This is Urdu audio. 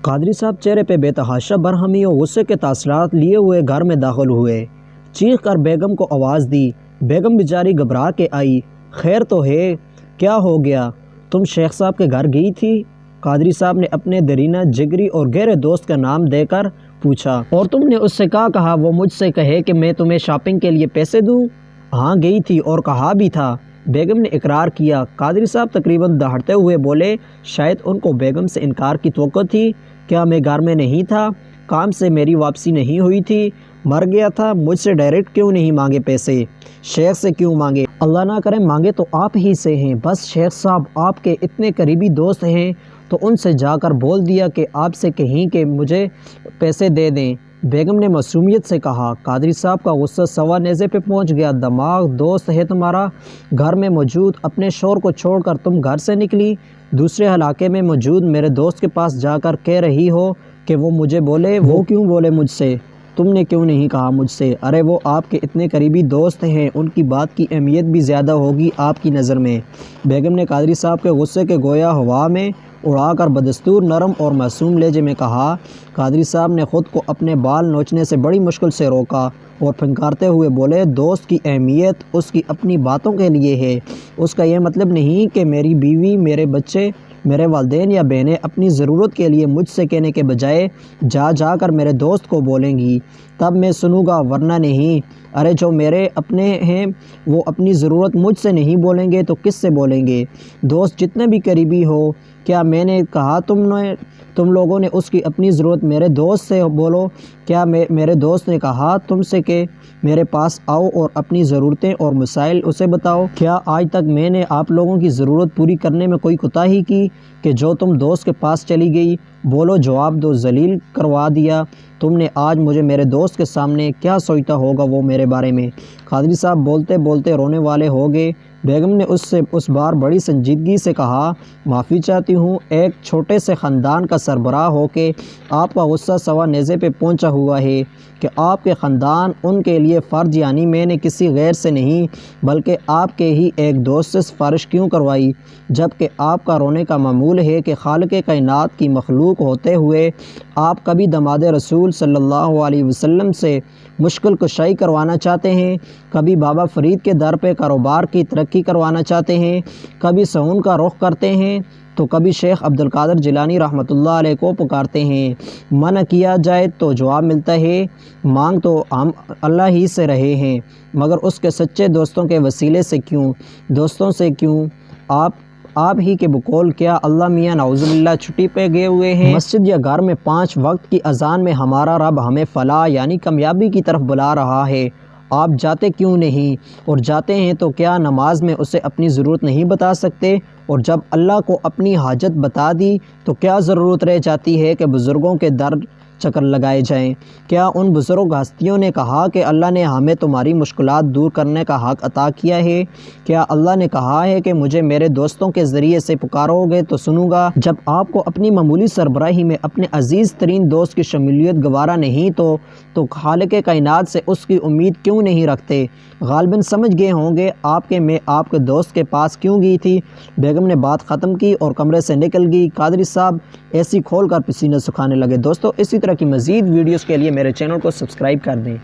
قادری صاحب چہرے پہ بےتحاشا برہمی اور غصے کے تاثرات لیے ہوئے گھر میں داخل ہوئے۔ چیخ کر بیگم کو آواز دی۔ بیگم بیچاری گھبرا کے آئی۔ خیر تو ہے؟ کیا ہو گیا؟ تم شیخ صاحب کے گھر گئی تھی؟ قادری صاحب نے اپنے درینہ جگری اور گہرے دوست کا نام دے کر پوچھا۔ اور تم نے اس سے کیا کہا وہ مجھ سے کہے کہ میں تمہیں شاپنگ کے لیے پیسے دوں؟ ہاں گئی تھی اور کہا بھی تھا۔ بیگم نے اقرار کیا۔ قادری صاحب تقریباً دہڑتے ہوئے بولے، شاید ان کو بیگم سے انکار کی توقع تھی۔ کیا میں گھر میں نہیں تھا؟ کام سے میری واپسی نہیں ہوئی تھی؟ مر گیا تھا؟ مجھ سے ڈائریکٹ کیوں نہیں مانگے پیسے؟ شیخ سے کیوں مانگے؟ اللہ نہ کرے مانگے تو آپ ہی سے ہیں۔ بس شیخ صاحب آپ کے اتنے قریبی دوست ہیں تو ان سے جا کر بول دیا کہ آپ سے کہیں کہ مجھے پیسے دے دیں، بیگم نے معصومیت سے کہا۔ قادری صاحب کا غصہ سوا نیزے پہ پہنچ گیا۔ دماغ دوست ہے تمہارا، گھر میں موجود اپنے شور کو چھوڑ کر تم گھر سے نکلی، دوسرے علاقے میں موجود میرے دوست کے پاس جا کر کہہ رہی ہو کہ وہ مجھے بولے۔ وہ کیوں بولے مجھ سے؟ تم نے کیوں نہیں کہا مجھ سے؟ ارے وہ آپ کے اتنے قریبی دوست ہیں، ان کی بات کی اہمیت بھی زیادہ ہوگی آپ کی نظر میں۔ بیگم نے قادری صاحب کے غصے کے گویا ہوا میں اڑا کر بدستور نرم اور معصوم لہجے میں کہا۔ قادری صاحب نے خود کو اپنے بال نوچنے سے بڑی مشکل سے روکا اور پھنکارتے ہوئے بولے، دوست کی اہمیت اس کی اپنی باتوں کے لیے ہے، اس کا یہ مطلب نہیں کہ میری بیوی، میرے بچے، میرے والدین یا بہنیں اپنی ضرورت کے لیے مجھ سے کہنے کے بجائے جا کر میرے دوست کو بولیں گی، تب میں سنوں گا ورنہ نہیں۔ ارے جو میرے اپنے ہیں وہ اپنی ضرورت مجھ سے نہیں بولیں گے تو کس سے بولیں گے؟ دوست جتنے بھی قریبی ہو، کیا میں نے کہا تم لوگوں نے اس کی اپنی ضرورت میرے دوست سے بولو؟ کیا میرے دوست نے کہا تم سے کہ میرے پاس آؤ اور اپنی ضرورتیں اور مسائل اسے بتاؤ؟ کیا آج تک میں نے آپ لوگوں کی ضرورت پوری کرنے میں کوئی کوتاہی کی کہ جو تم دوست کے پاس چلی گئی؟ بولو، جواب دو۔ ذلیل کروا دیا تم نے آج مجھے میرے دوست کے سامنے، کیا سوچتا ہوگا وہ میرے بارے میں؟ قادری صاحب بولتے بولتے رونے والے ہو گئے۔ بیگم نے اس بار بڑی سنجیدگی سے کہا، معافی چاہتی ہوں، ایک چھوٹے سے خاندان کا سربراہ ہو کے آپ کا غصہ سوا نیزے پہ پہنچا ہوا ہے کہ آپ کے خاندان ان کے لیے فرض، یعنی میں نے کسی غیر سے نہیں بلکہ آپ کے ہی ایک دوست سے سفارش کیوں کروائی، جبکہ آپ کا رونے کا معمول ہے کہ خالق کائنات کی مخلوق ہوتے ہوئے آپ کبھی داماد رسول صلی اللہ علیہ وسلم سے مشکل کشائی کروانا چاہتے ہیں، کبھی بابا فرید کے در پہ کاروبار کی ترقی کروانا چاہتے ہیں، کبھی سعون کا رخ کرتے ہیں تو کبھی شیخ عبد القادر جیلانی رحمۃ اللہ علیہ کو پکارتے ہیں۔ منع کیا جائے تو جواب ملتا ہے، مانگ تو ہم اللہ ہی سے رہے ہیں مگر اس کے سچے دوستوں کے وسیلے سے کیوں؟ دوستوں سے کیوں؟ آپ ہی کے بقول کیا اللہ میاں نعوذ باللہ چھٹی پہ گئے ہوئے ہیں؟ مسجد یا گھر میں 5 وقت کی اذان میں ہمارا رب ہمیں فلاح یعنی کامیابی کی طرف بلا رہا ہے، آپ جاتے کیوں نہیں؟ اور جاتے ہیں تو کیا نماز میں اسے اپنی ضرورت نہیں بتا سکتے؟ اور جب اللہ کو اپنی حاجت بتا دی تو کیا ضرورت رہ جاتی ہے کہ بزرگوں کے در چکر لگائے جائیں؟ کیا ان بزرگ ہستیوں نے کہا کہ اللہ نے ہمیں تمہاری مشکلات دور کرنے کا حق عطا کیا ہے؟ کیا اللہ نے کہا ہے کہ مجھے میرے دوستوں کے ذریعے سے پکارو گے تو سنوں گا؟ جب آپ کو اپنی معمولی سربراہی میں اپنے عزیز ترین دوست کی شمولیت گوارا نہیں تو خالق کائنات سے اس کی امید کیوں نہیں رکھتے؟ غالباً سمجھ گئے ہوں گے میں آپ کے دوست کے پاس کیوں گئی تھی۔ بیگم نے بات ختم کی اور کمرے سے نکل گئی۔ قادری صاحب ایسی کھول کر پسینہ سکھانے لگے۔ دوستو، اسی طرح کی مزید ویڈیوز کے لیے میرے چینل کو سبسکرائب کر دیں۔